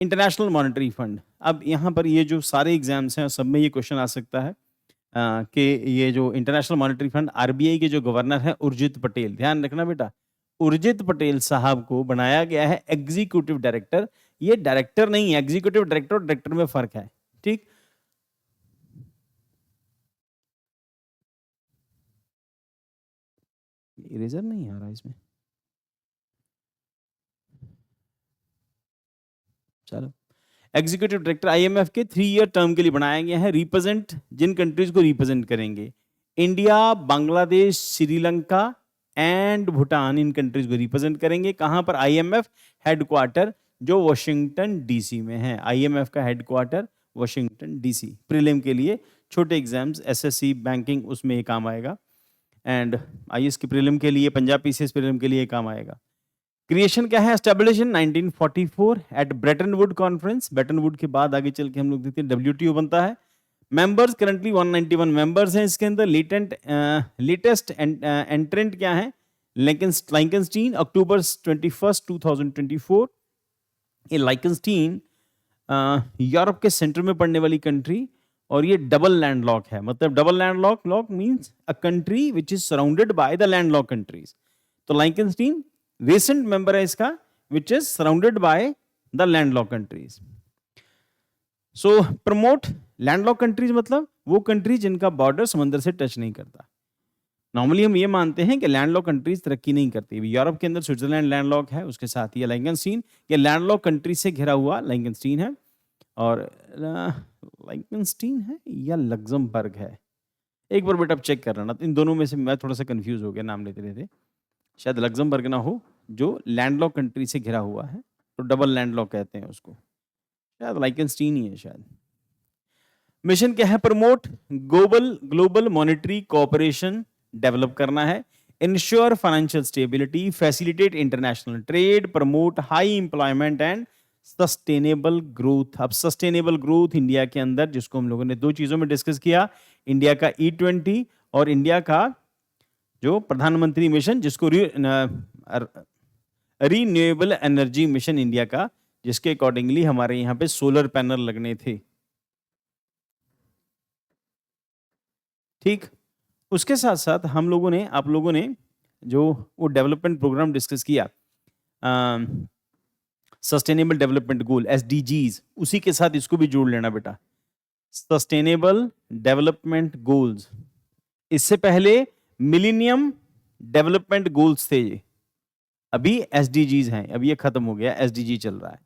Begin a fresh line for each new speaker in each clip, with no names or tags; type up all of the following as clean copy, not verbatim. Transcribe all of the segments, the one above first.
International monetary fund. अब यहाँ पर ये जो सारे एग्जाम्स हैं सब में ये क्वेश्चन आ सकता है कि ये जो इंटरनेशनल मॉनेटरी फंड आरबीआई के जो गवर्नर हैं उर्जित पटेल, ध्यान रखना बेटा, उर्जित पटेल साहब को बनाया गया है एग्जीक्यूटिव डायरेक्टर। ये डायरेक्टर नहीं है, एग्जीक्यूटिव डायरेक्टर और डायरेक्टर में फर्क है, ठीक। इरेजर नहीं आ रहा इसमें, चलो। एग्जीक्यूटिव डायरेक्टर आईएमएफ के 3 ईयर टर्म के लिए बनाया गया है। रिप्रेजेंट जिन कंट्रीज को रिप्रेजेंट करेंगे, India, Bangladesh, Sri Lanka and Bhutan, in countries को रिप्रेजेंट करेंगे। कहां पर? आईएमएफ हेडक्वार्टर जो वॉशिंगटन डीसी में है। आईएमएफ का हेडक्वार्टर वॉशिंगटन डीसी। प्रीलिम के लिए छोटे एग्जाम्स, एसएससी, बैंकिंग, उसमें ये काम आएगा। एंड आईएएस की प्रीलिम के लिए, पंजाब पीसीएस प्रीलिम के लिए काम आएगा। क्रिएशन क्या है? Establish in 1944 at Bretton Wood conference. Bretton Wood के बाद आगे चल के हम लोग देखते हैं डब्ल्यूटीओ बनता है। मेंबर्स करंटली 191 मेंबर्स हैं इसके अंदर। लेटेस्ट एंट्रेंट क्या है? लाइकनस्टीन, अक्टूबर 21, 2024। ये लाइकनस्टीन यूरोप के सेंटर में पड़ने वाली कंट्री, और ये डबल लैंड लॉक है। मतलब double land lock means a country which is surrounded by the land lock countries. तो लाइकनस्टीन रिसेंट मेंबर है इसका, which is surrounded by the land lock countries. So promote land lock countries मतलब वो country जिनका border समंदर से touch नहीं करता। नॉर्मली हम ये मानते हैं कि लैंड लॉक कंट्रीज तरक्की नहीं करती। यूरोप के अंदर स्विट्जरलैंड लैंड लॉक है, उसके साथ ही लाइकनस्टीन, ये लैंड लॉक कंट्री से घिरा हुआ लाइकनस्टीन है। और लाइकनस्टीन है या लग्जमबर्ग है, एक बार बेटा चेक कर लेना। इन दोनों में से मैं थोड़ा सा कंफ्यूज हो गया नाम लेते लेते। शायद लग्जमबर्ग ना हो, जो लैंडलॉक कंट्री से घिरा हुआ है, तो डबल लैंडलॉक कहते हैं उसको। शायद लाइकनस्टीन ही है शायद। मिशन क्या है? Promote global monetary cooperation develop करना है। Ensure financial stability, facilitate international trade, promote high employment and sustainable growth. अब सस्टेनेबल ग्रोथ इंडिया के अंदर, जिसको हम लोगों ने 2 चीजों में डिस्कस किया, इंडिया का E20 और इंडिया का जो प्रधानमंत्री मिशन, जिसको रीन्यूएबल एनर्जी मिशन इंडिया का, जिसके अकॉर्डिंगली हमारे यहाँ पे सोलर पैनल लगने थे, ठीक। उसके साथ साथ हम लोगों ने, आप लोगों ने जो वो डेवलपमेंट प्रोग्राम डिस्कस किया, सस्टेनेबल डेवलपमेंट गोल, SDGs, उसी के साथ इसको भी जोड़ लेना बेटा। सस्टेनेबल डेवलपमेंट गोल्स, इससे पहले मिलेनियम डेवलपमेंट गोल्स थे ये, अभी SDGs हैं। अभी ये खत्म हो गया, SDG चल रहा है।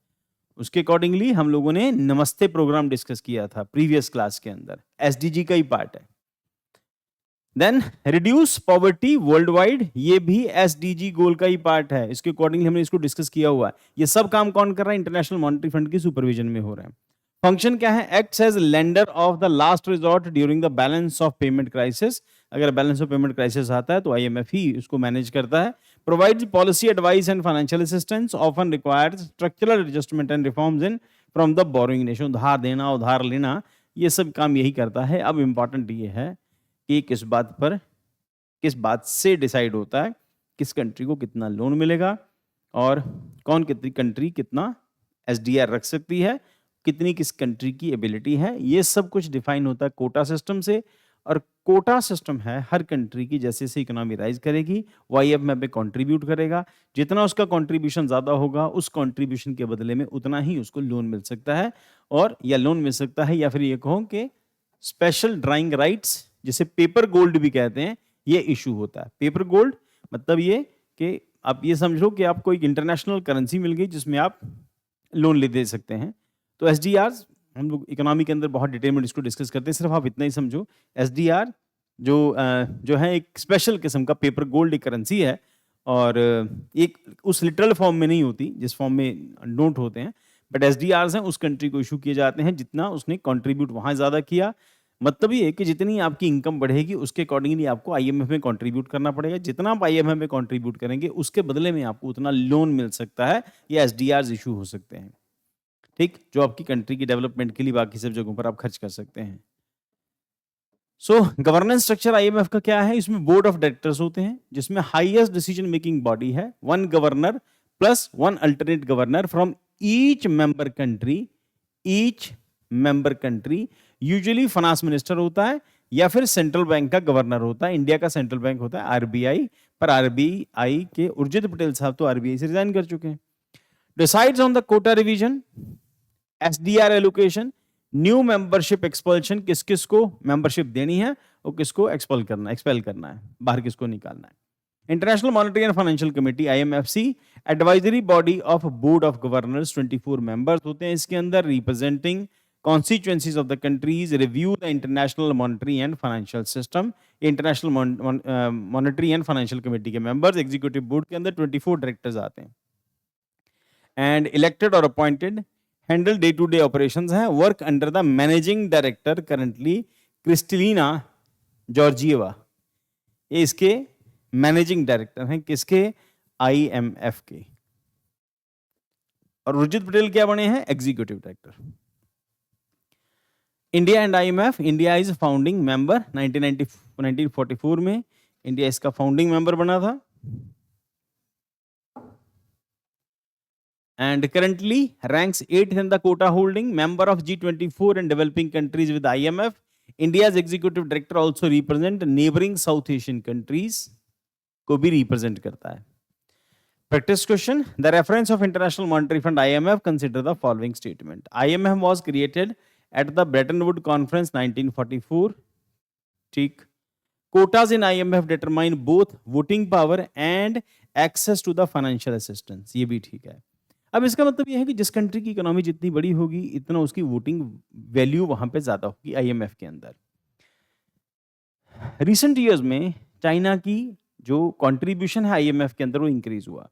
उसके अकॉर्डिंगली हम लोगों ने नमस्ते प्रोग्राम डिस्कस किया था प्रीवियस क्लास के अंदर, SDG का ही पार्ट है। Then reduce poverty world wide, ये भी SDG गोल का ही पार्ट है। इसके अकॉर्डिंगली हमने इसको डिस्कस किया हुआ है। ये सब काम कौन कर रहा है? इंटरनेशनल मॉनेटरी फंड की सुपरविजन में हो रहा है। फंक्शन क्या है? Acts as lender of the last resort during the balance of payment crisis. अगर बैलेंस ऑफ पेमेंट क्राइसिस आता है तो IMF ही उसको मैनेज करता है। Provides policy advice and financial assistance, often requires structural adjustment and reforms in from the borrowing nation. उधार देना, उधार लेना, ये सब काम यही करता है। अब इंपॉर्टेंट ये है कि किस बात से डिसाइड होता है किस कंट्री को कितना लोन मिलेगा, और कौन कितनी कंट्री कितना SDR रख सकती है, कितनी किस कंट्री की एबिलिटी है। ये सब कुछ डिफाइन होता है कोटा सिस्टम से। और कोटा सिस्टम है हर कंट्री की जैसे जैसे इकोनॉमी राइज करेगी वो IMF में कंट्रीब्यूट करेगा। जितना उसका कंट्रीब्यूशन ज्यादा होगा उस कंट्रीब्यूशन के बदले में उतना ही उसको लोन मिल सकता है, और या लोन मिल सकता है, या फिर ये कहो कि स्पेशल ड्राइंग राइट्स, जिसे पेपर गोल्ड भी कहते हैं, ये इशू होता है। पेपर गोल्ड मतलब ये कि आप ये समझो कि आपको एक इंटरनेशनल करेंसी मिल गई जिसमें आप लोन ले दे सकते हैं। तो SDRs हम लोग इकोनॉमी के अंदर बहुत डिटेल में इसको डिस्कस करते हैं, सिर्फ आप इतना ही समझो। SDR जो है एक स्पेशल किस्म का पेपर गोल्ड एक करेंसी है, और एक उस लिटरल फॉर्म में नहीं होती जिस फॉर्म में नोट होते हैं, बट SDRs हैं उस कंट्री को इशू किए जाते हैं जितना उसने कंट्रीब्यूट वहां ज्यादा किया। मतलब ये कि जितनी आपकी इनकम बढ़ेगी उसके अकॉर्डिंगली आपको IMF में कंट्रीब्यूट करना पड़ेगा। जितना आप IMF में कंट्रीब्यूट करेंगे उसके बदले में आपको उतना लोन मिल सकता है, या SDRs इशू हो सकते हैं, ठीक, जो आपकी कंट्री की डेवलपमेंट के लिए बाकी सब जगहों पर आप खर्च कर सकते हैं। सो गवर्नेंस स्ट्रक्चर IMF का क्या है? इसमें बोर्ड ऑफ डायरेक्टर्स होते हैं जिसमें हाईएस्ट डिसीजन मेकिंग बॉडी है, 1 governor plus 1 alternate governor from each member country usually finance minister होता है या फिर सेंट्रल बैंक का गवर्नर होता है। इंडिया का सेंट्रल बैंक होता है आरबीआई, पर आरबीआई के उर्जित पटेल साहब तो आरबीआई से रिजाइन कर चुके हैं। Decides on the quota revision, SDR allocation, new membership expulsion, किस किस को मेंबरशिप देनी है और किसको एक्सपेल करना है, बाहर किसको निकालना है। International Monetary and Financial Committee IMFC, advisory body of board of governors, 24 members होते हैं इसके अंदर, representing constituencies of the countries, review the international monetary and financial system. International Monetary and Financial Committee के मेंबर्स, एग्जीक्यूटिव बोर्ड के अंदर 24 directors आते हैं and elected और appointed, handle day to day operations हैं, work under the managing director currently Kristalina Georgieva, ये इसके managing director हैं, किसके, आईएमएफ के। और उर्जित पटेल क्या बने हैं, executive director. India and IMF, India is founding member, 1944 में इंडिया इसका फाउंडिंग मेंबर बना था and currently ranks 8th in the quota holding member of G24 and developing countries with IMF. India's executive director also represent neighboring South Asian countries को भी represent करता है। Practice question, the reference of International Monetary Fund IMF, consider the following statement. IMF was created at the Bretton Woods Conference 1944. ठीक, quotas in IMF determine both voting power and access to the financial assistance, ये भी ठीक है। अब इसका मतलब ये है कि जिस कंट्री की इकोनॉमी जितनी बड़ी होगी इतना उसकी वोटिंग वैल्यू वहां पे ज्यादा होगी आईएमएफ के अंदर। रिसेंट ईयर्स में चाइना की जो कंट्रीब्यूशन है आईएमएफ के अंदर वो इंक्रीज हुआ,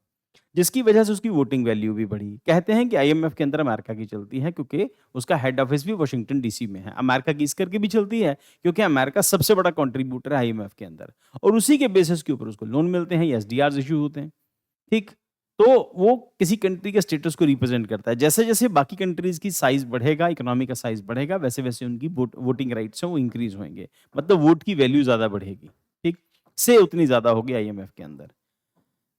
जिसकी वजह से उसकी वोटिंग वैल्यू भी बढ़ी। कहते हैं कि आईएमएफ के अंदर अमेरिका की चलती है क्योंकि उसका हेड ऑफिस भी वाशिंगटन डीसी में है। अमेरिका की इस करके भी चलती है क्योंकि अमेरिका सबसे बड़ा कंट्रीब्यूटर है आईएमएफ के अंदर और उसी के बेसिस के ऊपर उसको लोन मिलते हैं, एसडीआर इशू होते हैं। ठीक, तो वो किसी कंट्री के स्टेटस को रिप्रेजेंट करता है। जैसे जैसे बाकी कंट्रीज की साइज बढ़ेगा, इकोनॉमी का साइज बढ़ेगा, वैसे वैसे उनकी वोटिंग राइट्स हैं वो इंक्रीज होंगे, मतलब वोट की वैल्यू ज्यादा बढ़ेगी। ठीक, से उतनी ज्यादा होगी आईएमएफ के अंदर।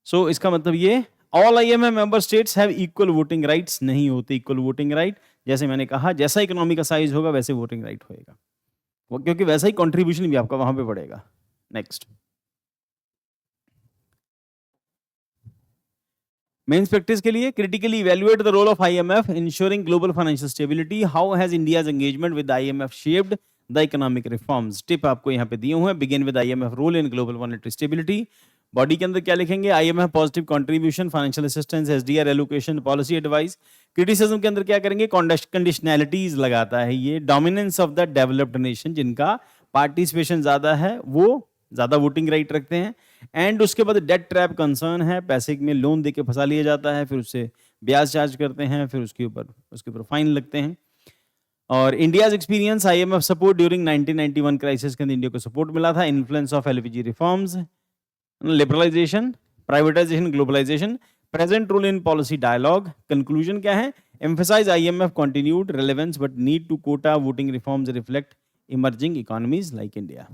सो इसका मतलब ये all IMF member states have equal voting rights नहीं होते इक्वल वोटिंग राइट। जैसे मैंने कहा जैसा इकोनॉमी का साइज होगा वैसे वोटिंग राइट होएगा, वो क्योंकि वैसा ही कंट्रीब्यूशन भी आपका वहां पे बढ़ेगा। नेक्स्ट, मेंस प्रैक्टिस के लिए critically evaluate the role of IMF insuring global financial stability, how has India's engagement with IMF shaped the economic reforms. Tip आपको यहाँ पे दिए हुए हैं। Begin with IMF role in global monetary stability. Body के अंदर क्या लिखेंगे, IMF positive contribution, financial assistance, SDR allocation, policy advice. Criticism के अंदर क्या करेंगे, कंडीशनैलिटीज लगाता है ये। Dominance of the developed nation, जिनका पार्टिसिपेशन ज्यादा है वो ज्यादा वोटिंग राइट रखते हैं। एंड उसके बाद डेट ट्रैप कंसर्न है, पैसे में लोन देके फंसा लिया जाता है, फिर उससे ब्याज चार्ज करते हैं, फिर उसके ऊपर फाइन लगते हैं। और India's experience IMF support during 1991 crisis के अंदर इंडिया को सपोर्ट मिला था। Influence of LPG reforms, liberalisation, privatisation, globalisation, present role in policy dialogue. Conclusion क्या है, emphasise IMF continued relevance but need to quota voting reforms reflect emerging economies like India.